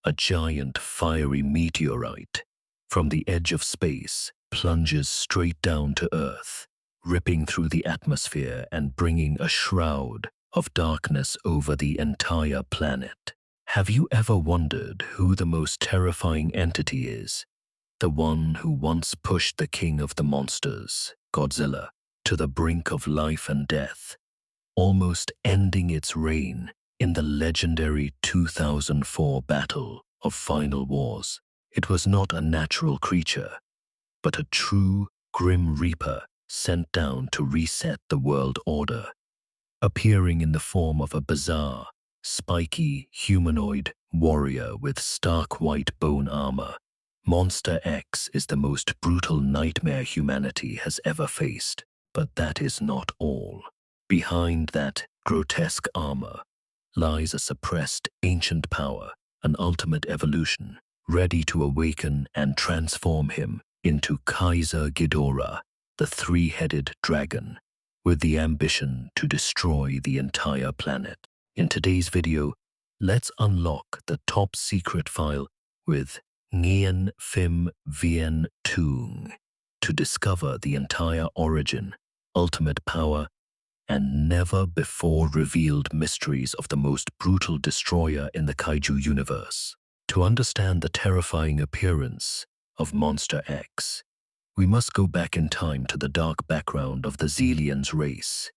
A giant fiery meteorite from the edge of space plunges straight down to Earth, ripping through the atmosphere and bringing a shroud of darkness over the entire planet. Have you ever wondered who the most terrifying entity is? The one who once pushed the king of the monsters, Godzilla, to the brink of life and death, almost ending its reign in the legendary 2004 Battle of Final Wars. It was not a natural creature, but a true Grim Reaper sent down to reset the world order, appearing in the form of a bizarre, spiky humanoid warrior with stark white bone armor. Monster X is the most brutal nightmare humanity has ever faced, but that is not all. Behind that grotesque armor lies a suppressed ancient power, an ultimate evolution, ready to awaken and transform him into Keizer Ghidorah, the three-headed dragon, with the ambition to destroy the entire planet. In today's video, let's unlock the top secret file with Xilien Phim Vien Tung to discover the entire origin, ultimate power, and never-before-revealed mysteries of the most brutal destroyer in the Kaiju universe. To understand the terrifying appearance of Monster X, we must go back in time to the dark background of the Xilien's race.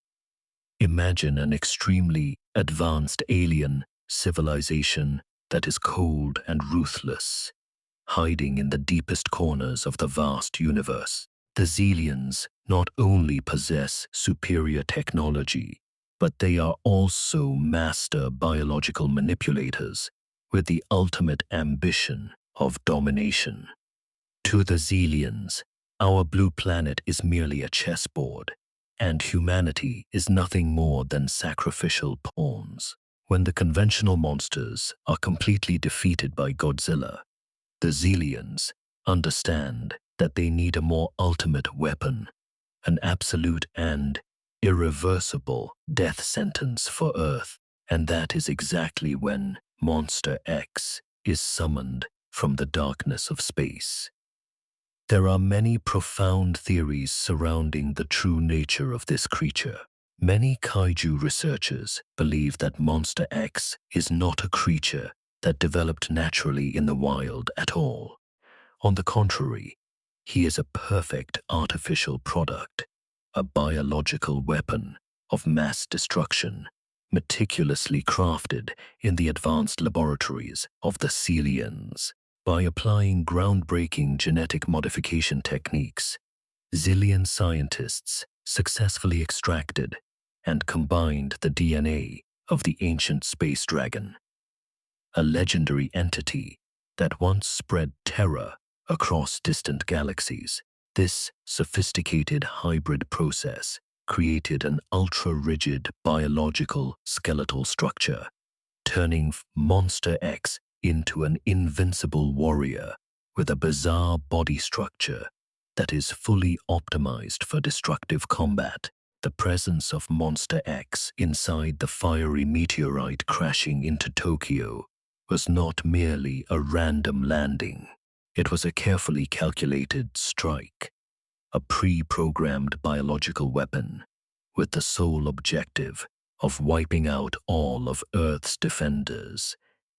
Imagine an extremely advanced alien civilization that is cold and ruthless, hiding in the deepest corners of the vast universe. The Xiliens not only possess superior technology, but they are also master biological manipulators with the ultimate ambition of domination. To the Xiliens, our blue planet is merely a chessboard, and humanity is nothing more than sacrificial pawns. When the conventional monsters are completely defeated by Godzilla, the Xiliens understand that they need a more ultimate weapon, an absolute and irreversible death sentence for Earth, and that is exactly when Monster X is summoned from the darkness of space. There are many profound theories surrounding the true nature of this creature. Many Kaiju researchers believe that Monster X is not a creature that developed naturally in the wild at all. On the contrary, he is a perfect artificial product, a biological weapon of mass destruction, meticulously crafted in the advanced laboratories of the Xiliens. By applying groundbreaking genetic modification techniques, Xilien scientists successfully extracted and combined the DNA of the ancient space dragon, a legendary entity that once spread terror across distant galaxies. This sophisticated hybrid process created an ultra-rigid biological skeletal structure, turning Monster X into an invincible warrior with a bizarre body structure that is fully optimized for destructive combat. The presence of Monster X inside the fiery meteorite crashing into Tokyo was not merely a random landing. It was a carefully calculated strike, a pre-programmed biological weapon with the sole objective of wiping out all of Earth's defenders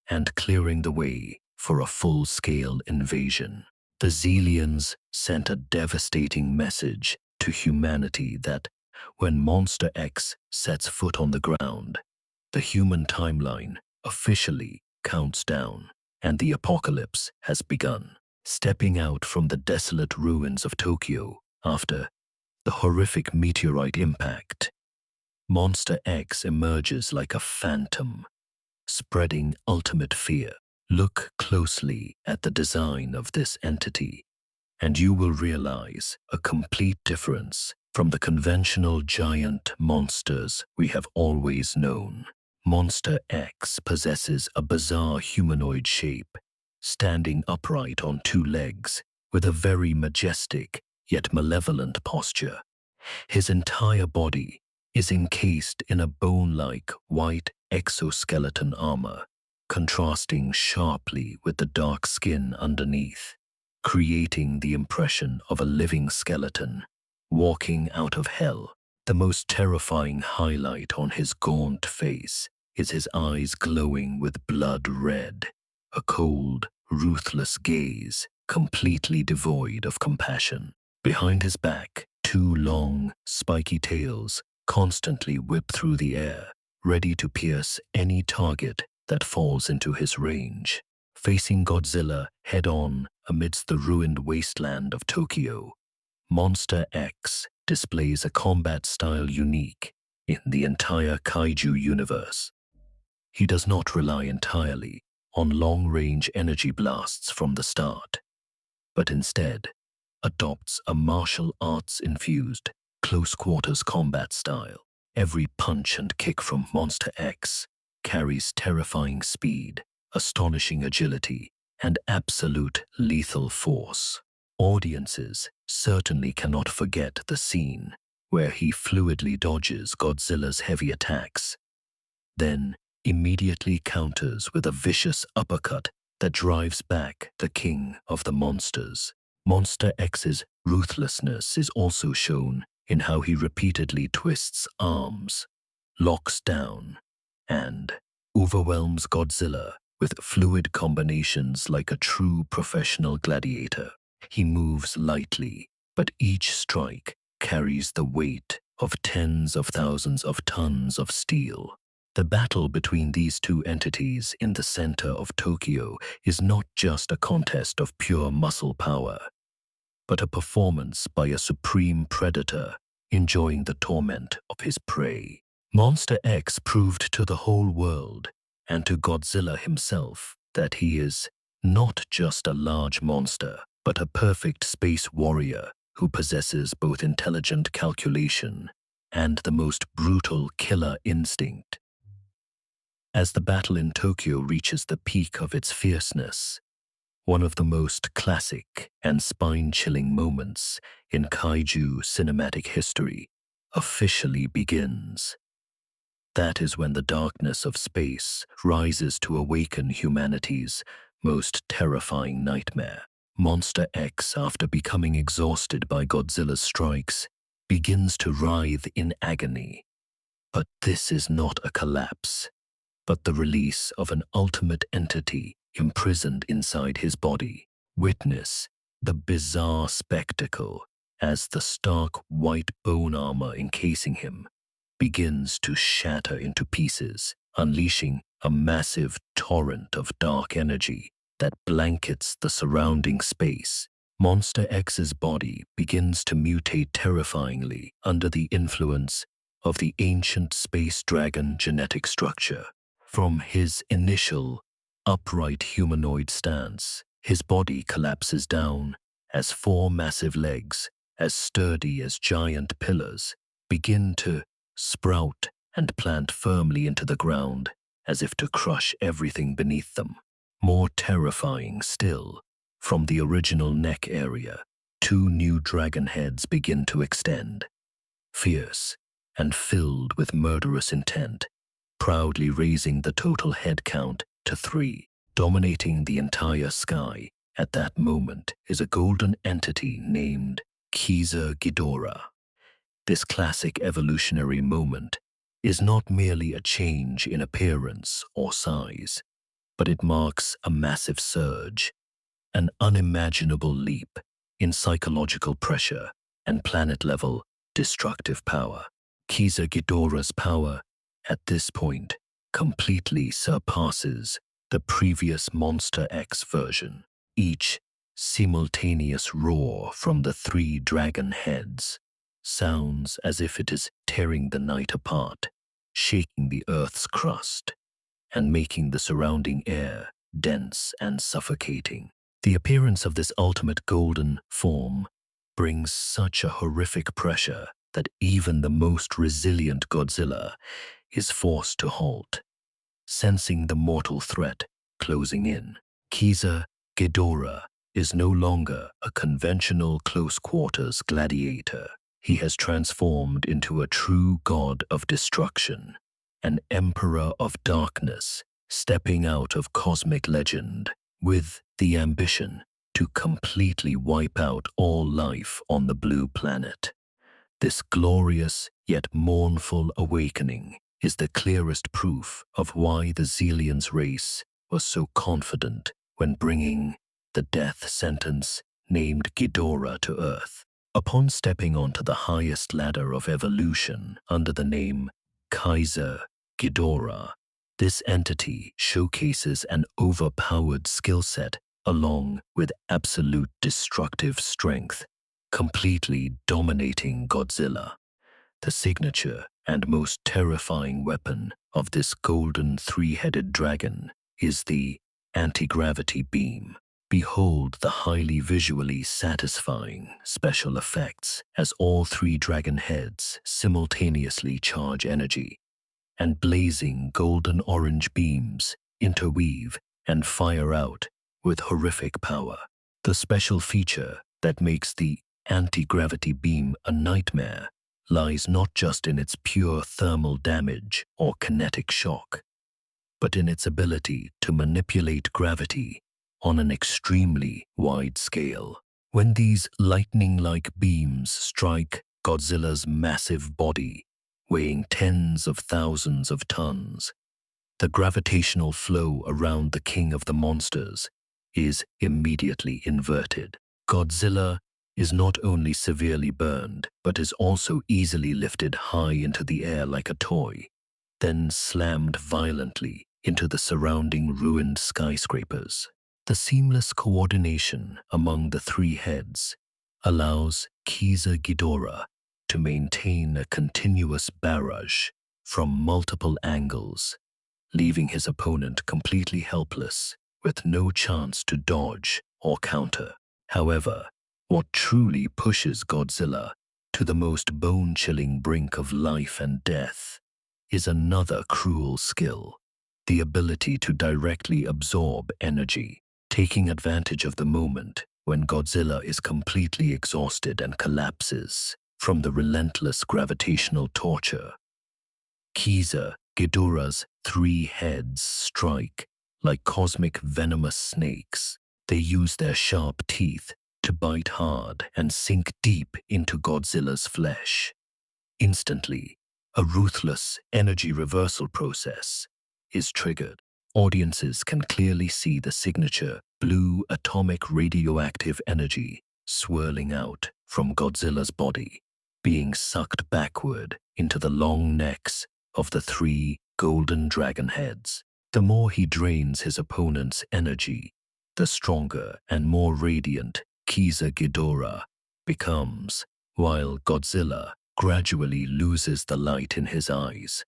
and clearing the way for a full-scale invasion. The Xiliens sent a devastating message to humanity that when Monster X sets foot on the ground, the human timeline officially counts down and the apocalypse has begun. Stepping out from the desolate ruins of Tokyo after the horrific meteorite impact, Monster X emerges like a phantom, spreading ultimate fear. Look closely at the design of this entity, and you will realize a complete difference from the conventional giant monsters we have always known. Monster X possesses a bizarre humanoid shape, standing upright on two legs with a very majestic yet malevolent posture. His entire body is encased in a bone-like white exoskeleton armor, contrasting sharply with the dark skin underneath, creating the impression of a living skeleton walking out of hell. The most terrifying highlight on his gaunt face is his eyes glowing with blood red, a cold, ruthless gaze completely devoid of compassion. Behind his back, two long, spiky tails constantly whip through the air, ready to pierce any target that falls into his range. Facing Godzilla head-on amidst the ruined wasteland of Tokyo, Monster X displays a combat style unique in the entire Kaiju universe. He does not rely entirely on long-range energy blasts from the start, but instead adopts a martial arts-infused, close-quarters combat style. Every punch and kick from Monster X carries terrifying speed, astonishing agility, and absolute lethal force. Audiences certainly cannot forget the scene where he fluidly dodges Godzilla's heavy attacks, then immediately counters with a vicious uppercut that drives back the king of the monsters. Monster X's ruthlessness is also shown in how he repeatedly twists arms, locks down, and overwhelms Godzilla with fluid combinations like a true professional gladiator. He moves lightly, but each strike carries the weight of tens of thousands of tons of steel. The battle between these two entities in the center of Tokyo is not just a contest of pure muscle power, but a performance by a supreme predator enjoying the torment of his prey. Monster X proved to the whole world and to Godzilla himself that he is not just a large monster, but a perfect space warrior who possesses both intelligent calculation and the most brutal killer instinct. As the battle in Tokyo reaches the peak of its fierceness, one of the most classic and spine-chilling moments in Kaiju cinematic history officially begins. That is when the darkness of space rises to awaken humanity's most terrifying nightmare. Monster X, after becoming exhausted by Godzilla's strikes, begins to writhe in agony. But this is not a collapse, but the release of an ultimate entity imprisoned inside his body. Witness the bizarre spectacle as the stark white bone armor encasing him begins to shatter into pieces, unleashing a massive torrent of dark energy that blankets the surrounding space. Monster X's body begins to mutate terrifyingly under the influence of the ancient space dragon genetic structure. From his initial upright humanoid stance, his body collapses down as four massive legs, as sturdy as giant pillars, begin to sprout and plant firmly into the ground as if to crush everything beneath them. More terrifying still, from the original neck area, two new dragon heads begin to extend, fierce and filled with murderous intent, proudly raising the total head count to 3. Dominating the entire sky at that moment is a golden entity named Keizer Ghidorah. This classic evolutionary moment is not merely a change in appearance or size, but it marks a massive surge, an unimaginable leap in psychological pressure and planet-level destructive power. Keizer Ghidorah's power at this point completely surpasses the previous Monster X version. Each simultaneous roar from the 3 dragon heads sounds as if it is tearing the night apart, shaking the Earth's crust, and making the surrounding air dense and suffocating. The appearance of this ultimate golden form brings such a horrific pressure that even the most resilient Godzilla is forced to halt. Sensing the mortal threat closing in, Keizer Ghidorah is no longer a conventional close-quarters gladiator. He has transformed into a true god of destruction, an emperor of darkness stepping out of cosmic legend with the ambition to completely wipe out all life on the blue planet. This glorious yet mournful awakening is the clearest proof of why the Xilien's race was so confident when bringing the death sentence named Ghidorah to Earth. Upon stepping onto the highest ladder of evolution under the name Keizer Ghidorah, this entity showcases an overpowered skill set along with absolute destructive strength, completely dominating Godzilla. The signature and most terrifying weapon of this golden three-headed dragon is the anti-gravity beam. Behold the highly visually satisfying special effects as all three dragon heads simultaneously charge energy, and blazing golden-orange beams interweave and fire out with horrific power. The special feature that makes the anti-gravity beam a nightmare lies not just in its pure thermal damage or kinetic shock, but in its ability to manipulate gravity on an extremely wide scale. When these lightning-like beams strike Godzilla's massive body, weighing tens of thousands of tons, the gravitational flow around the king of the monsters is immediately inverted. Godzilla is not only severely burned, but is also easily lifted high into the air like a toy, then slammed violently into the surrounding ruined skyscrapers. The seamless coordination among the three heads allows Keizer Ghidorah to maintain a continuous barrage from multiple angles, leaving his opponent completely helpless with no chance to dodge or counter. However, what truly pushes Godzilla to the most bone-chilling brink of life and death is another cruel skill: the ability to directly absorb energy, taking advantage of the moment when Godzilla is completely exhausted and collapses from the relentless gravitational torture. Keizer Ghidorah's three heads strike like cosmic venomous snakes. They use their sharp teeth to bite hard and sink deep into Godzilla's flesh. Instantly, a ruthless energy reversal process is triggered. Audiences can clearly see the signature blue atomic radioactive energy swirling out from Godzilla's body, being sucked backward into the long necks of the three golden dragon heads. The more he drains his opponent's energy, the stronger and more radiant Keizer Ghidorah becomes, while Godzilla gradually loses the light in his eyes.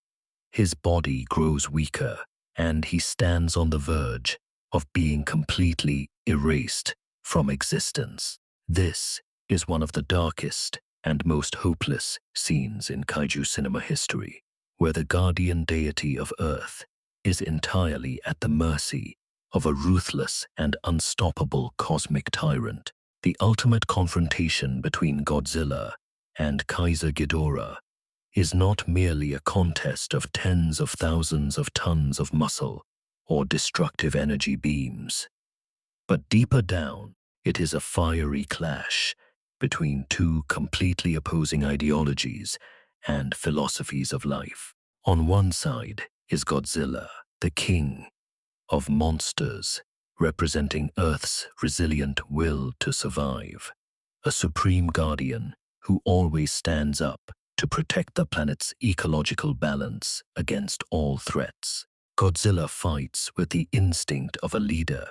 His body grows weaker, and he stands on the verge of being completely erased from existence. This is one of the darkest and most hopeless scenes in kaiju cinema history, where the guardian deity of Earth is entirely at the mercy of a ruthless and unstoppable cosmic tyrant. The ultimate confrontation between Godzilla and Keizer Ghidorah is not merely a contest of tens of thousands of tons of muscle or destructive energy beams, but deeper down, it is a fiery clash between two completely opposing ideologies and philosophies of life. On one side is Godzilla, the king of monsters, representing Earth's resilient will to survive, a supreme guardian who always stands up to protect the planet's ecological balance against all threats. Godzilla fights with the instinct of a leader,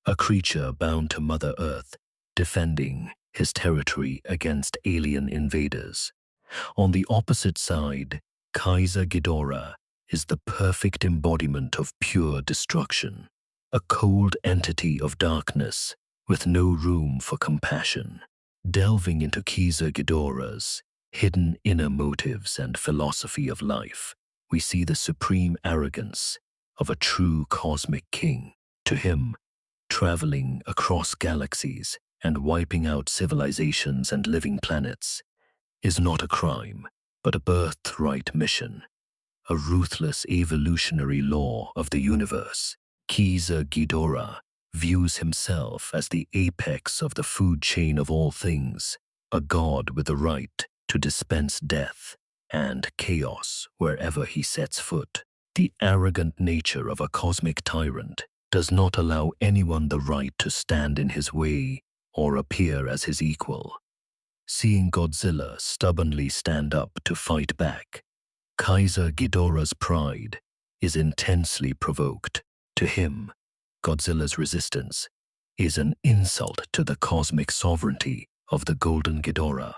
a creature bound to Mother Earth, defending his territory against alien invaders. On the opposite side, Keizer Ghidorah is the perfect embodiment of pure destruction, a cold entity of darkness with no room for compassion. Delving into Keizer Ghidorah's hidden inner motives and philosophy of life, we see the supreme arrogance of a true cosmic king. To him, traveling across galaxies and wiping out civilizations and living planets is not a crime, but a birthright mission. a ruthless evolutionary law of the universe. Keizer Ghidorah views himself as the apex of the food chain of all things, a god with the right to dispense death and chaos wherever he sets foot. The arrogant nature of a cosmic tyrant does not allow anyone the right to stand in his way or appear as his equal. Seeing Godzilla stubbornly stand up to fight back, Keizer Ghidorah's pride is intensely provoked. To him, Godzilla's resistance is an insult to the cosmic sovereignty of the Golden Ghidorah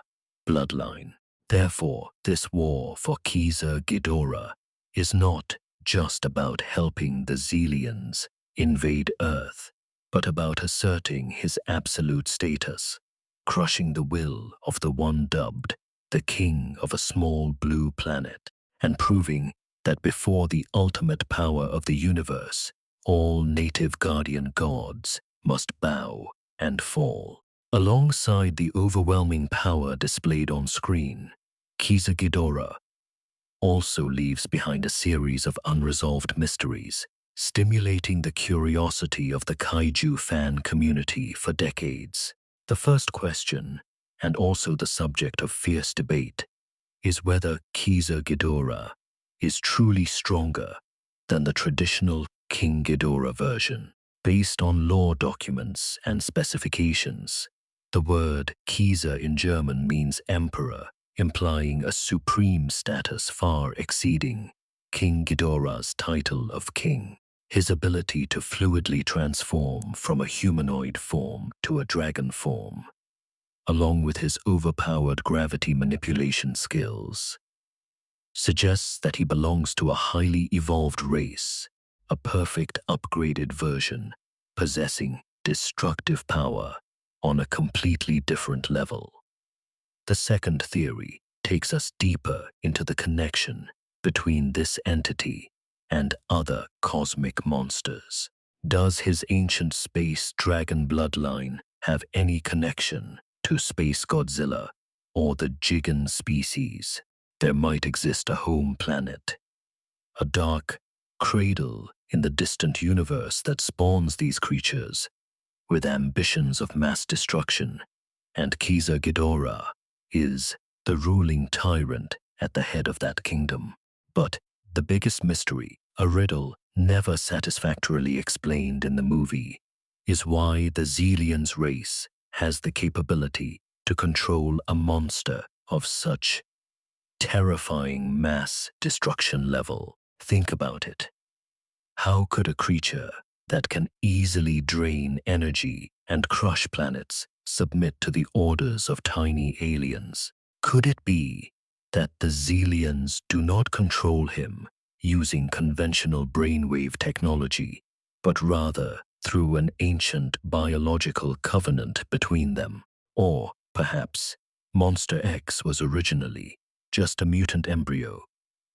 bloodline. Therefore, this war for Keizer Ghidorah is not just about helping the Xiliens invade Earth, but about asserting his absolute status, crushing the will of the one dubbed the king of a small blue planet, and proving that before the ultimate power of the universe, all native guardian gods must bow and fall. Alongside the overwhelming power displayed on screen, Keizer Ghidorah also leaves behind a series of unresolved mysteries, stimulating the curiosity of the Kaiju fan community for decades. The first question, and also the subject of fierce debate, is whether Keizer Ghidorah is truly stronger than the traditional King Ghidorah version. Based on lore documents and specifications, the word Keizer in German means emperor, implying a supreme status far exceeding King Ghidorah's title of king. His ability to fluidly transform from a humanoid form to a dragon form, along with his overpowered gravity manipulation skills, suggests that he belongs to a highly evolved race, a perfect upgraded version, possessing destructive power on a completely different level. The second theory takes us deeper into the connection between this entity and other cosmic monsters. Does his ancient space dragon bloodline have any connection to Space Godzilla or the Gigan species? There might exist a home planet, a dark cradle in the distant universe that spawns these creatures with ambitions of mass destruction, and Keizer Ghidorah is the ruling tyrant at the head of that kingdom. But the biggest mystery, a riddle never satisfactorily explained in the movie, is why the Xilien's race has the capability to control a monster of such terrifying mass destruction level. Think about it. How could a creature that can easily drain energy and crush planets submit to the orders of tiny aliens? Could it be that the Xiliens do not control him using conventional brainwave technology, but rather through an ancient biological covenant between them? Or perhaps Monster X was originally just a mutant embryo,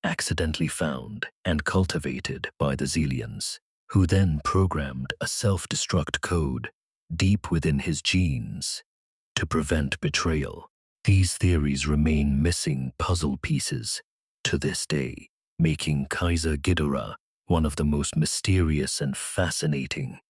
accidentally found and cultivated by the Xiliens, who then programmed a self-destruct code deep within his genes to prevent betrayal. These theories remain missing puzzle pieces to this day, making Keizer Ghidorah one of the most mysterious and fascinating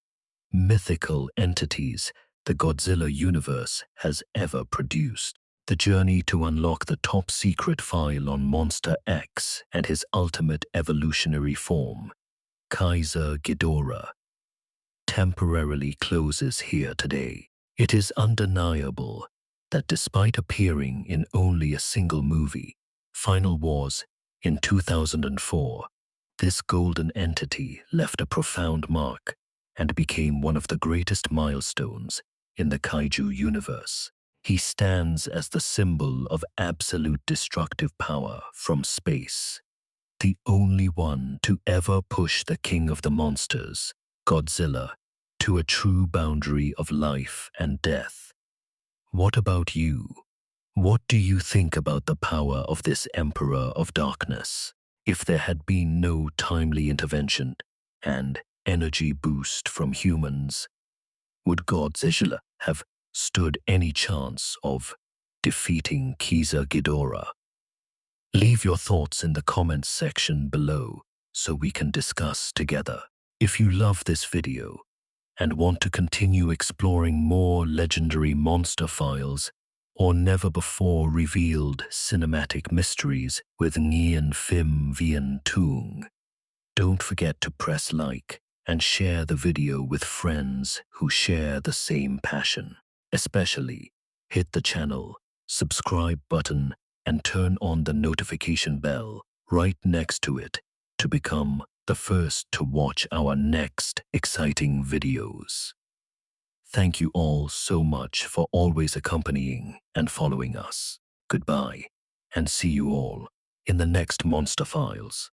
mythical entities the Godzilla universe has ever produced. The journey to unlock the top-secret file on Monster X and his ultimate evolutionary form, Keizer Ghidorah, temporarily closes here today. It is undeniable that despite appearing in only a single movie, Final Wars, in 2004, this golden entity left a profound mark and became one of the greatest milestones in the Kaiju universe. He stands as the symbol of absolute destructive power from space, the only one to ever push the king of the monsters, Godzilla, to a true boundary of life and death. What about you? What do you think about the power of this Emperor of Darkness? If there had been no timely intervention and energy boost from humans, would Godzilla have stood any chance of defeating Keizer Ghidorah? Leave your thoughts in the comments section below so we can discuss together. If you love this video and want to continue exploring more legendary monster files or never before revealed cinematic mysteries with Nguyen Phim Vien Tung, don't forget to press like and share the video with friends who share the same passion. Especially, hit the channel subscribe button and turn on the notification bell right next to it to become the first to watch our next exciting videos. Thank you all so much for always accompanying and following us. Goodbye, and see you all in the next Monster Files.